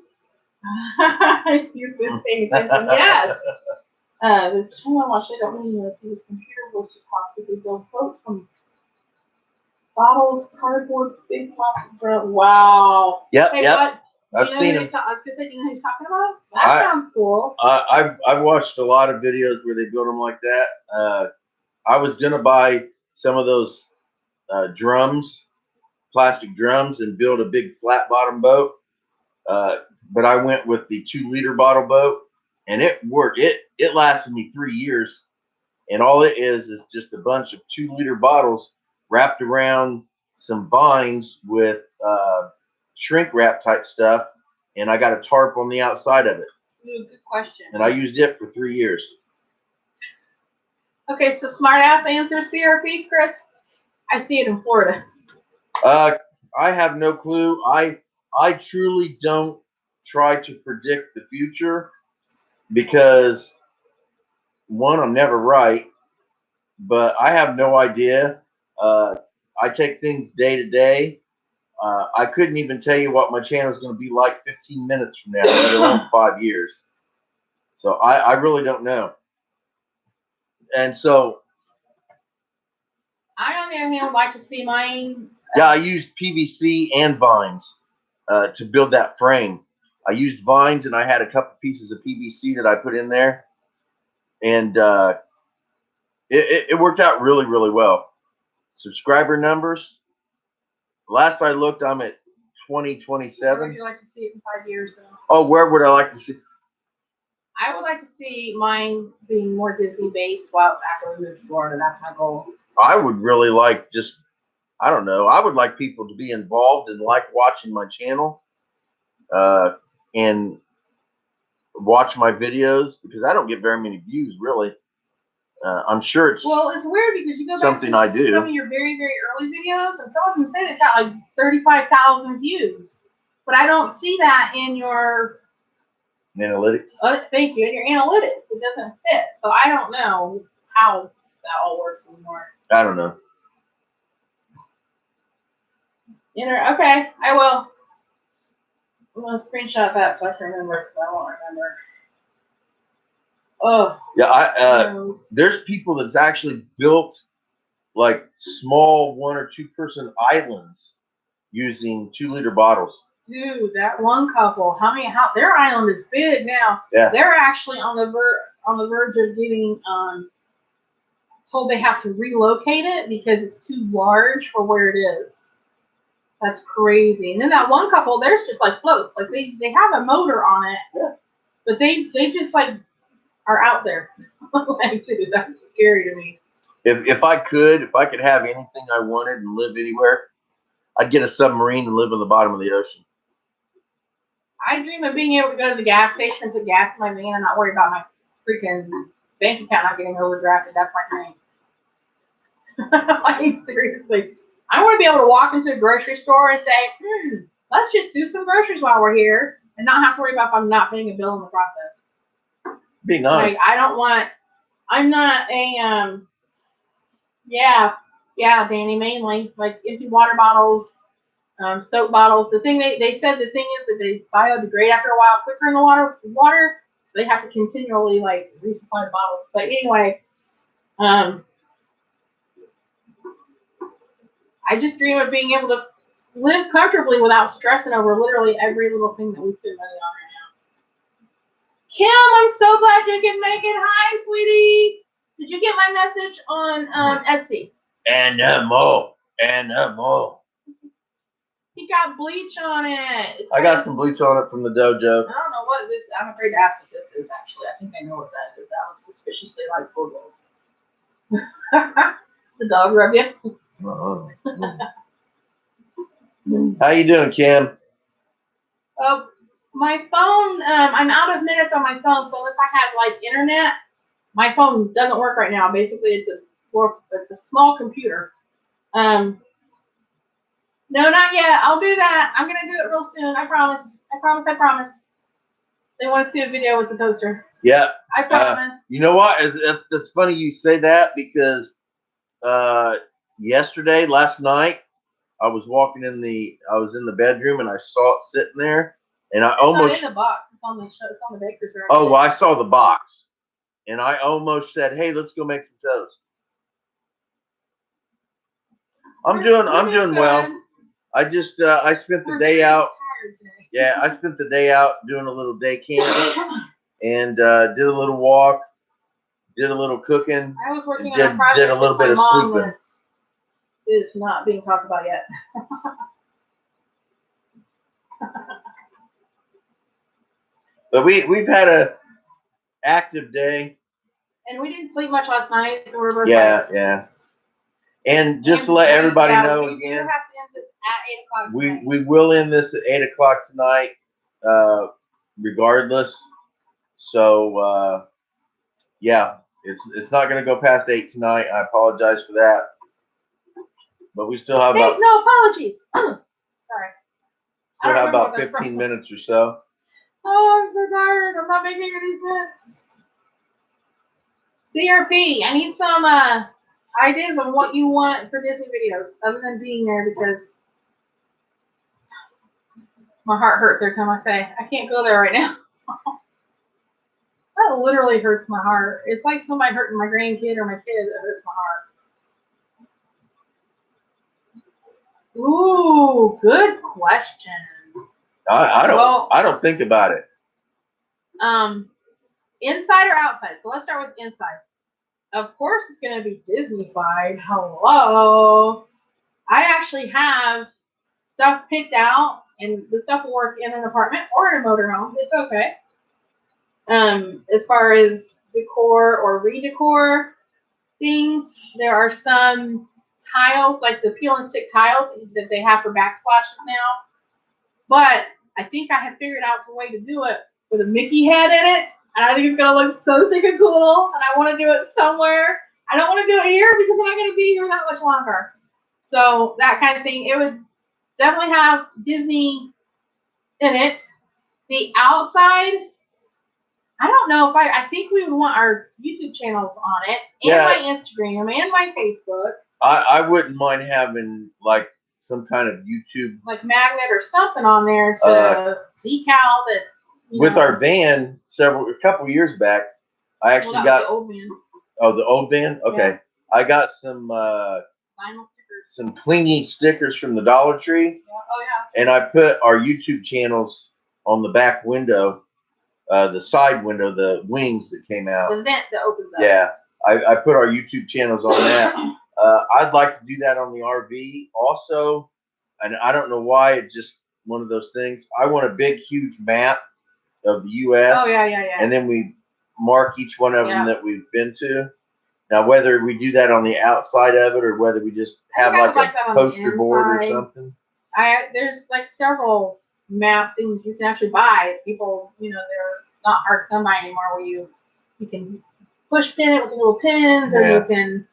B: you've been paying attention, yes. This channel, I don't really know. See, this computer was to possibly build quotes from bottles, cardboard, big plastic drum. Wow.
A: Yep,
B: Hey,
A: yep.
B: What?
A: I've seen him.
B: I was gonna say, you know who he's talking about? That sounds cool.
A: I've watched a lot of videos where they build them like that. I was gonna buy some of those drums, plastic drums, and build a big flat bottom boat. But I went with the 2-liter bottle boat, and it worked. It lasted me 3 years, and all it is just a bunch of 2-liter bottles wrapped around some vines with shrink wrap type stuff, and I got a tarp on the outside of it.
B: Ooh, good question.
A: And I used it for 3 years.
B: Okay, so smart ass answer, CRP, Chris. I see it in Florida.
A: I have no clue. I truly don't try to predict the future because one, I'm never right, but I have no idea. I take things day to day. I couldn't even tell you what my channel is going to be like 15 minutes from now, let alone 5 years. So I really don't know. And so
B: I, on the other hand, would like to see mine.
A: Yeah, I used PVC and vines to build that frame. I used vines, and I had a couple pieces of PVC that I put in there, and it worked out really, really well. Subscriber numbers. Last I looked, I'm at 2027.
B: Where would you like to see it in 5 years, though?
A: Oh, where would I like to see?
B: I would like to see mine being more Disney based. Well, after we move to Florida, that's my goal.
A: I would really like I don't know. I would like people to be involved and like watching my channel and watch my videos because I don't get very many views, really. I'm sure it's
B: it's weird because you go back
A: something
B: to
A: I do.
B: some of your very, very early videos, and some of them say they've got like 35,000 views, but I don't see that in your
A: analytics.
B: Thank you. In your analytics, it doesn't fit. So I don't know how that all works anymore.
A: I don't know.
B: Okay, I will. I'm gonna screenshot that so I can remember because I won't remember. Oh.
A: Yeah, there's people that's actually built like small 1 or 2 person islands using 2-liter bottles.
B: Dude, that one couple, how their island is big now.
A: Yeah.
B: They're actually on the verge of getting told they have to relocate it because it's too large for where it is. That's crazy. And then that one couple, there's just like floats. Like they have a motor on it.
A: Yeah.
B: But they just like are out there. Like, dude, that's scary to me.
A: If I could have anything I wanted and live anywhere, I'd get a submarine and live on the bottom of the ocean.
B: I dream of being able to go to the gas station and put gas in my van and not worry about my freaking bank account not getting overdrafted. That's my dream. Like, seriously. I want to be able to walk into a grocery store and say, let's just do some groceries while we're here and not have to worry about if I'm not paying a bill in the process.
A: Be nice.
B: Like, I'm not a, yeah, Danny, mainly. Like, empty water bottles, soap bottles. The thing they said the thing is that they biodegrade after a while quicker in the water, so they have to continually, like, resupply the bottles. But anyway, I just dream of being able to live comfortably without stressing over literally every little thing that we spend money on right now. Kim, I'm so glad you can make it. Hi, sweetie. Did you get my message on Etsy?
A: Animal.
B: He got bleach on it.
A: I got some bleach on it from the dojo.
B: I don't know what this. I'm afraid to ask what this is. Actually, I think I know what that is. That looks suspiciously like Google's. The dog rub you.
A: How you doing, Kim?
B: My phone. I'm out of minutes on my phone, so unless I have like internet, my phone doesn't work right now. Basically, it's a small computer. No, not yet. I'll do that. I'm gonna do it real soon. I promise. I promise. They want to see a video with the toaster.
A: Yeah.
B: I promise.
A: You know what? It's funny you say that because last night, I was in the bedroom and I saw it sitting there, and
B: It's not in the box. It's on the baker's.
A: Oh, well, I saw the box, and I almost said, "Hey, let's go make some toast." I'm doing well. I just I spent the day out. Yeah, I spent the day out doing a little day camp and did a little walk, did a little cooking.
B: I was working on a project
A: did a little bit of sleeping.
B: Is not being talked about yet.
A: But we've had a active day.
B: And we didn't sleep much last night, so we're both
A: yeah. And just to let everybody know again,
B: we have to end this at 8 o'clock tonight.
A: we will end this at 8 o'clock tonight, regardless. So yeah, it's not going to go past 8 tonight. I apologize for that, but we still have about
B: no apologies. Sorry.
A: Still have about 15 minutes or so.
B: Oh, I'm so tired. I'm not making any sense. CRP. I need some ideas on what you want for Disney videos, other than being there, because my heart hurts every time I say I can't go there right now. That literally hurts my heart. It's like somebody hurting my grandkid or my kid that hurts my heart. Ooh, good question.
A: I don't think about it.
B: Inside or outside? So let's start with inside. Of course, it's going to be Disney-fied. Hello. I actually have stuff picked out, and the stuff will work in an apartment or in a motorhome. It's okay. As far as decor or redecor things, there are some tiles, like the peel and stick tiles that they have for backsplashes now. But I think I have figured out a way to do it with a Mickey head in it. And I think it's going to look so stinking cool. And I want to do it somewhere. I don't want to do it here because I'm not going to be here that much longer. So that kind of thing. It would definitely have Disney in it. The outside, I don't know if I think we would want our YouTube channels on it. And my Instagram and my Facebook.
A: I wouldn't mind having like some kind of YouTube.
B: Like magnet or something on there to decal that.
A: With our van, a couple years back, I actually got
B: the old van.
A: Oh, the old van. Okay,
B: yeah.
A: I got some
B: vinyl stickers,
A: some clingy stickers from the Dollar Tree.
B: Yeah. Oh yeah.
A: And I put our YouTube channels on the back window, the side window, the wings that came out.
B: The vent that opens up.
A: Yeah, I put our YouTube channels on that. I'd like to do that on the RV also, and I don't know why. It's just one of those things. I want a big, huge map of the U.S.
B: Oh, yeah.
A: And then we mark each one of them that we've been to. Now, whether we do that on the outside of it or whether we just have like a poster board or something.
B: There's like several map things you can actually buy. People, they're not hard to come by anymore, where you can push pin it with the little pins, or you can,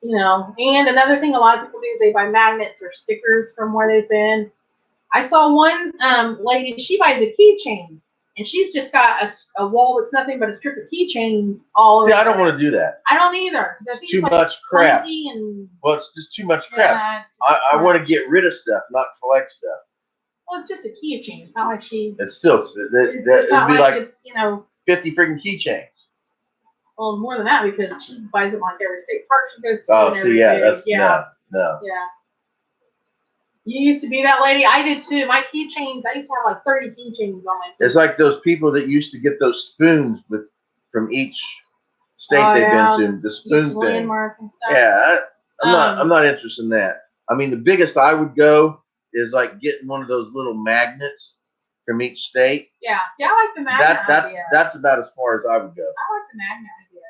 B: And another thing a lot of people do is they buy magnets or stickers from where they've been. I saw one lady, she buys a keychain. And she's just got a wall that's nothing but a strip of keychains all over.
A: See, I don't want to do that.
B: I don't either.
A: It's too much crap. Well, it's just too much crap. I want to get rid of stuff, not collect stuff.
B: Well, it's just a keychain. It's not like she.
A: It's still
B: it's not
A: it'd be like
B: it's
A: 50 freaking keychains.
B: Well, more than that, because she buys them like every state park she goes to.
A: Oh, see, yeah, that's no.
B: Yeah. You used to be that lady. I did too. My keychains. I used to have like 30 keychains on my.
A: It's like those people that used to get those spoons from each state they've been to. The spoon thing.
B: Landmark and stuff.
A: Yeah, I'm not interested in that. I mean, the biggest I would go is like getting one of those little magnets from each state.
B: Yeah, see, I like the magnet idea.
A: That's about as far as I would go.
B: I like the magnet idea.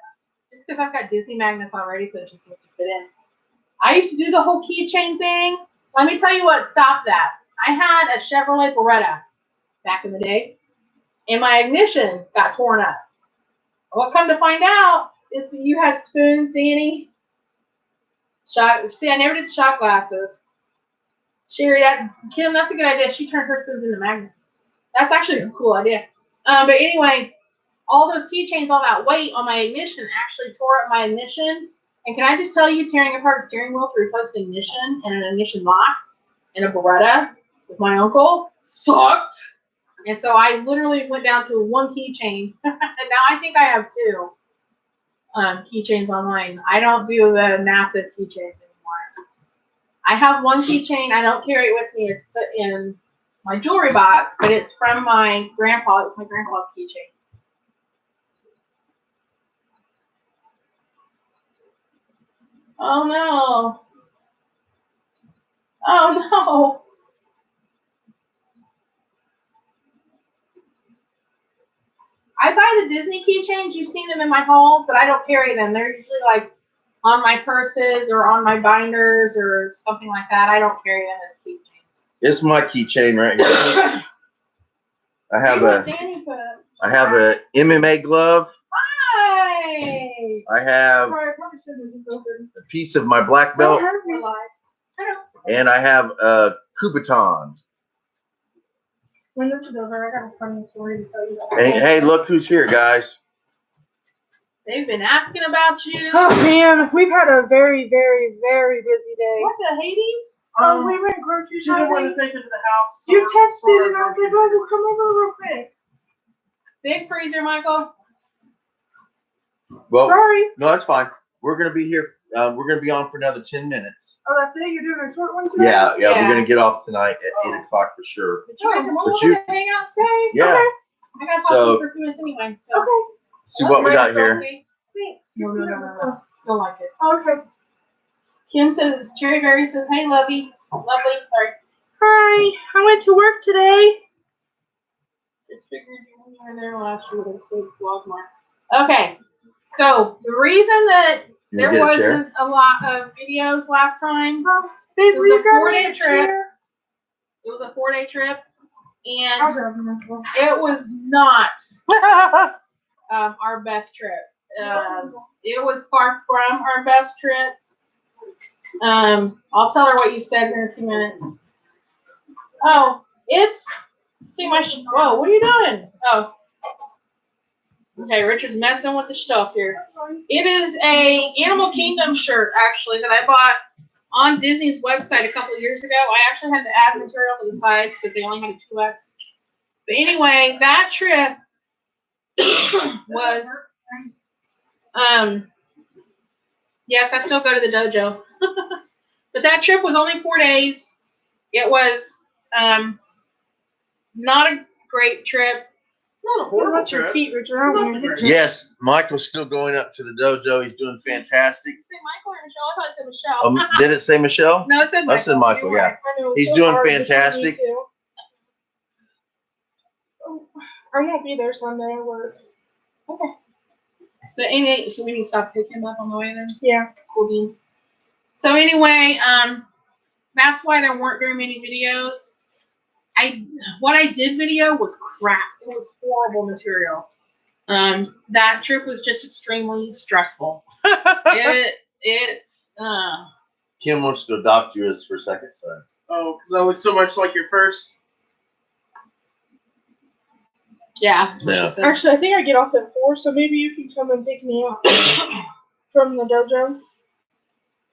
B: It's because I've got Disney magnets already, so it just needs to fit in. I used to do the whole keychain thing. Let me tell you what stopped that. I had a Chevrolet Beretta back in the day, and my ignition got torn up. What come to find out is that you had spoons, Danny. See, I never did shot glasses. Sherry, Kim, that's a good idea. She turned her spoons into magnets. That's actually a cool idea. But anyway, all those keychains, all that weight on my ignition actually tore up my ignition. And can I just tell you, tearing apart a steering wheel to replace the ignition and an ignition lock in a Beretta with my uncle sucked. And so I literally went down to one keychain. And now I think I have two keychains on mine. I don't do the massive keychains anymore. I have one keychain. I don't carry it with me. It's put in my jewelry box, but it's from my grandpa. It's my grandpa's keychain. Oh no. Oh no. I buy the Disney keychains. You've seen them in my hauls, but I don't carry them. They're usually like on my purses or on my binders or something like that. I don't carry them as keychains.
A: It's my keychain right here. I have a MMA glove.
B: Hi.
A: I have a piece of my black belt, and I have a Kubaton.
B: When this is over, I got a funny story to tell you about.
A: Hey, look who's here, guys.
B: They've been asking about you.
D: Oh man, we've had a very, very, very busy day.
B: What the Hades?
D: We went grocery
C: She didn't want
D: shopping.
C: to take it to the house.
D: You texted and I was like, Michael, come over real quick.
B: Big freezer, Michael.
A: Well,
D: Sorry.
A: no, that's fine. We're gonna be here. We're gonna be on for another 10 minutes.
D: Oh, that's it? You're doing a short one today?
A: Yeah,
B: Yeah.
A: we're gonna get off tonight at 8 o'clock for sure.
B: But you guys are more
A: But
B: welcome to hang out and stay.
A: Yeah.
B: Okay. I got to talk to
A: So-
B: you for 2 minutes anyway. So.
D: Okay.
A: See what we got here.
D: Thanks.
B: No. Don't like it.
D: Okay.
B: Kim says, Cherry Berry says, hey, Lovey. Lovely. Sorry.
D: Hi. I went to work today.
B: Just figured you were there last year with a vlog more. Okay. So the reason that
A: You
B: there
A: get a chair?
B: wasn't a lot of videos last time,
D: Babe,
B: It
D: will
B: was
D: you
B: a
D: grab
B: 4-day
D: me a
B: trip.
D: chair?
B: it was a 4-day trip,
D: I'll
B: and
D: grab them as well.
B: it was not our best trip. It was far from our best trip. I'll tell her what you said in a few minutes. Oh, it's whoa, what are you doing? Oh. Okay, Richard's messing with the stuff here. It is a Animal Kingdom shirt, actually, that I bought on Disney's website a couple of years ago. I actually had to add material to the sides because they only had a 2X. But anyway, that trip was, yes, I still go to the dojo. But that trip was only 4 days. It was not a great trip.
C: Not a
D: What
C: horrible
D: about your
C: trip.
D: feet, Richard? I don't want to hit you.
A: Yes, Michael's still going up to the dojo. He's doing fantastic.
B: Did it say Michael or Michelle? I thought it said Michelle.
A: Did it say Michelle?
B: No, it said Michael.
A: I said Michael,
B: You're
A: yeah.
B: right.
D: I know, it's
A: He's
D: so
A: doing
D: hard between you
A: fantastic.
D: two. I won't be there Sunday. I work.
B: Okay. But anyway, so we need to stop picking him up on the way then?
D: Yeah.
B: Cool beans. So anyway, that's why there weren't very many videos. What I did video was crap. It was horrible material. That trip was just extremely stressful.
A: Kim wants to adopt you as her second son.
C: Oh, because I look so much like your first.
B: Yeah. That's what
A: Yeah.
B: she said.
D: Actually, I think I get off at 4, so maybe you can come and pick me up from the dojo.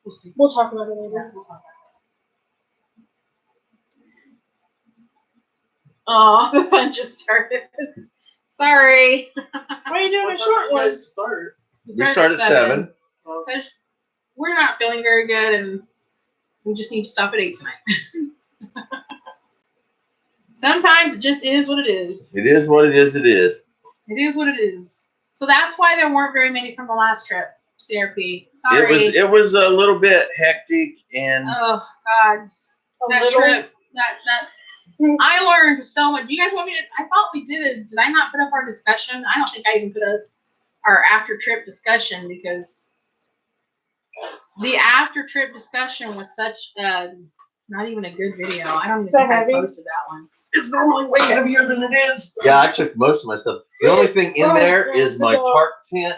B: We'll see.
D: We'll talk about it later.
B: Oh, the fun just started. Sorry.
D: Why are you doing
C: What
D: a
C: time
D: short
C: did you
D: one?
C: guys start?
A: We start at 7.
B: Because we're not feeling very good and we just need to stop at 8 tonight. Sometimes it just is what it is.
A: It is what it is. It is.
B: It is what it is. So that's why there weren't very many from the last trip. CRP. Sorry.
A: It was a little bit hectic and.
B: Oh God, that trip. That I learned so much. Do you guys want me to? I thought we did it. Did I not put up our discussion? I don't think I even put up our after trip discussion because the after trip discussion was such not even a good video. I don't even think I posted that one.
C: It's normally way heavier than it is.
A: Yeah, I took most of my stuff. The only thing in there is my tarp tent,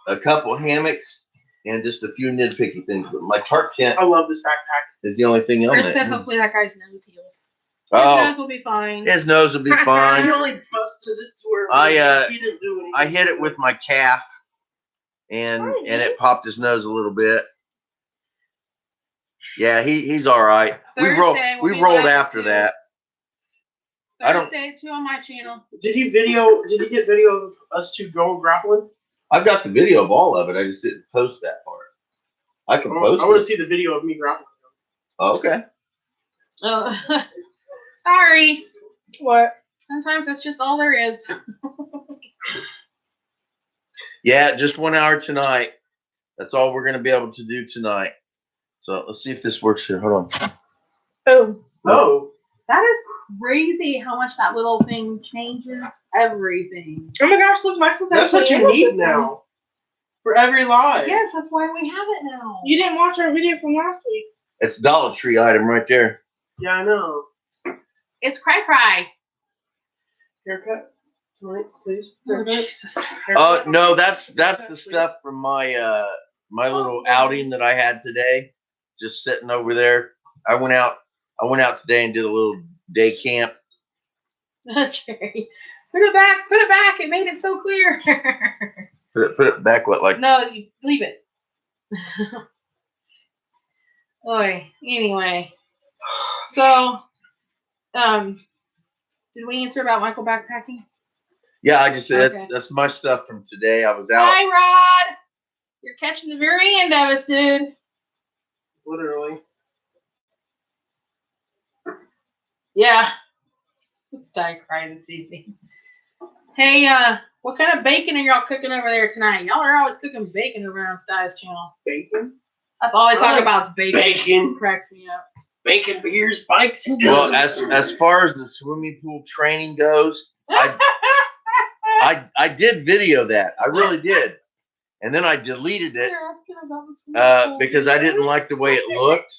A: a couple hammocks, and just a few nitpicky things. But my tarp tent,
C: I love this backpack.
A: is the only thing on
B: Chris
A: it.
B: said hopefully that guy's nose heals. His
A: Oh,
B: nose will be fine.
A: his nose will be fine.
C: I really busted it to where he didn't do anything.
A: I hit it with my calf, and it popped his nose a little bit. Yeah, he's all right.
B: Thursday
A: We rolled after that.
B: Thursday, 2 on my channel.
C: Did he get video of us two going grappling?
A: I've got the video of all of it. I just didn't post that part. I can post
C: I want
A: it.
C: to see the video of me grappling.
A: Okay.
B: Sorry.
D: What?
B: Sometimes that's just all there is.
A: Yeah, just 1 hour tonight. That's all we're going to be able to do tonight. So let's see if this works here. Hold on.
C: Oh.
B: That is crazy how much that little thing changes everything.
D: Oh my gosh, look, Michael's
C: That's what you need now. For every live.
B: Yes, that's why we have it now.
D: You didn't watch our video from last week.
A: It's Dollar Tree item right there.
C: Yeah, I know.
B: It's cry.
C: Haircut tonight, please.
B: Oh,
C: Haircut.
B: Jesus.
C: Haircut.
A: No, that's the stuff from my my little outing that I had today. Just sitting over there. I went out today and did a little day camp.
B: Jerry, put it back. It made it so clear.
A: Put it back. What, like?
B: No, you leave it. Oy. Anyway, so did we answer about Michael backpacking?
A: Yeah, I just said
B: Okay.
A: that's my stuff from today. I was out.
B: Hi, Rod. You're catching the very end of us, dude.
C: Literally.
B: Yeah. It's Ty crying this evening. Hey, what kind of bacon are y'all cooking over there tonight? Y'all are always cooking bacon around Sty's channel.
C: Bacon.
B: That's all I talk
C: like
B: about is bacon.
C: bacon.
B: It cracks me up.
C: Bacon, beers, bikes, and
A: Well,
C: guns.
A: as far as the swimming pool training goes, I did video that. I really did, and then I deleted it
B: They're asking about the swimming pool
A: because I didn't
B: videos.
A: like the way it looked.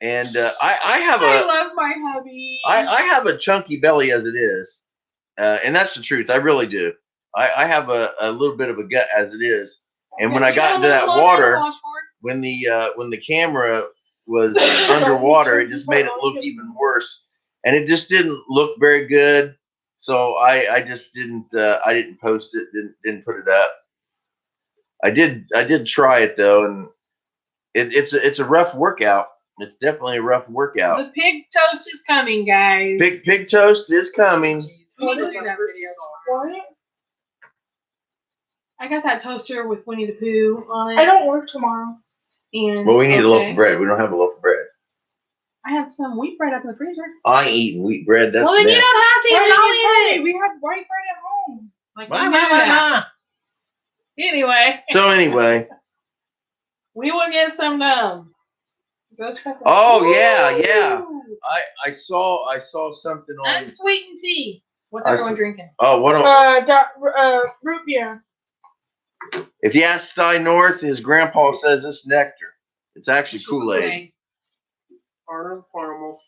A: And
B: I love my hubby.
A: I have a chunky belly as it is, and that's the truth. I really do. I have a little bit of a gut as it is, and when I got into that water, when the camera was underwater, it just made it look even worse, and it just didn't look very good. So I just didn't post it, didn't put it up. I did try it though, and it's a rough workout. It's definitely a rough workout.
B: The pig toast is coming, guys.
A: Pig toast is coming.
B: Jeez, we need to do that video tomorrow.
D: What?
B: I got that toaster with Winnie the Pooh on it.
D: I don't work tomorrow.
B: And
A: Well, we need a loaf of bread. We don't have a loaf of bread.
B: I have some wheat bread up in the freezer.
A: I ain't eating wheat bread. That's
B: well, then you
A: nasty.
B: don't have to eat it. I'll eat it.
D: We have white bread at home.
B: Like,
A: Blah,
B: we
A: blah,
B: do
A: blah,
B: that.
A: blah.
B: Anyway,
A: So anyway.
B: we will get some ghost pepper.
A: Oh yeah.
B: Ooh.
A: I saw something on.
B: Unsweetened tea. What's
A: I
B: everyone
A: s-
B: drinking?
A: Oh, what?
D: Root beer.
A: If you ask Sty North, his grandpa says it's nectar. It's actually Kool-Aid.
C: Caramel.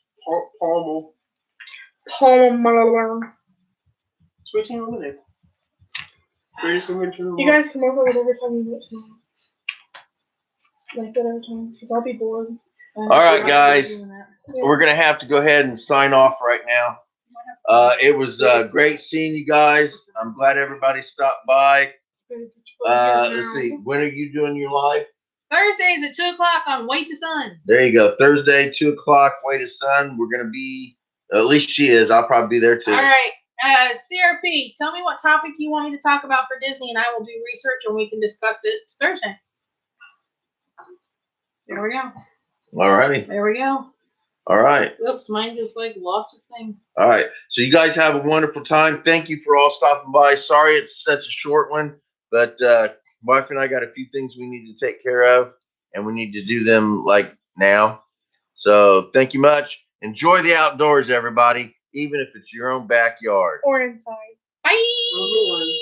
C: Sweet tea lemonade. Greatest invention in the
D: You
C: world.
D: guys come over whatever time you want tomorrow. Like whatever time, because I'll be bored.
A: All right, guys. We're gonna have to go ahead and sign off right now. It was great seeing you guys. I'm glad everybody stopped by. Let's see. When are you doing your live?
B: Thursdays at 2 o'clock on Way to Sun.
A: There you go. Thursday, 2 o'clock. Way to Sun. We're gonna be. At least she is. I'll probably be there too.
B: All right. CRP, tell me what topic you want me to talk about for Disney, and I will do research and we can discuss it Thursday. There we go.
A: All righty.
B: There we go.
A: All right.
B: Oops, mine just like lost its thing.
A: All right. So you guys have a wonderful time. Thank you for all stopping by. Sorry it's such a short one, but wife and I got a few things we need to take care of, and we need to do them like now. So thank you much. Enjoy the outdoors, everybody, even if it's your own backyard.
D: Or inside.
B: Bye.
C: Everyone's,